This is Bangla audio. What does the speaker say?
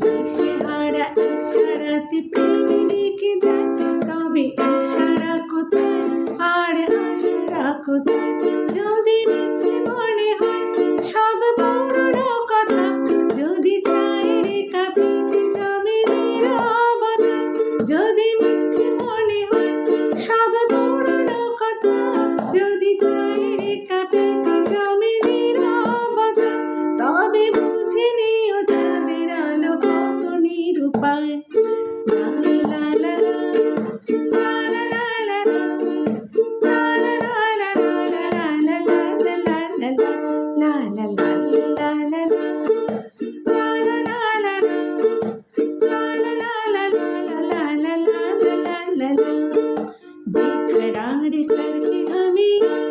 দিশেহারা ইশারাতে প্রেম রেখে যায়, তবে ইশারা কোথায় আর আশারা কোথায়? যদি মিথ্যে মনে হয় সব পুরনো কথা, যদি চায়ের কাপে জমে নীরবতা, যদি মিথ্যে মনে হয় সব পুরনো কথা, যদি চায়ের কাপে জমে নীরবতা, তবে বুঝে নিও তাদের আলো কত নিরুপায়। লা লা লা লা লা লা লা बेकरार करके हमें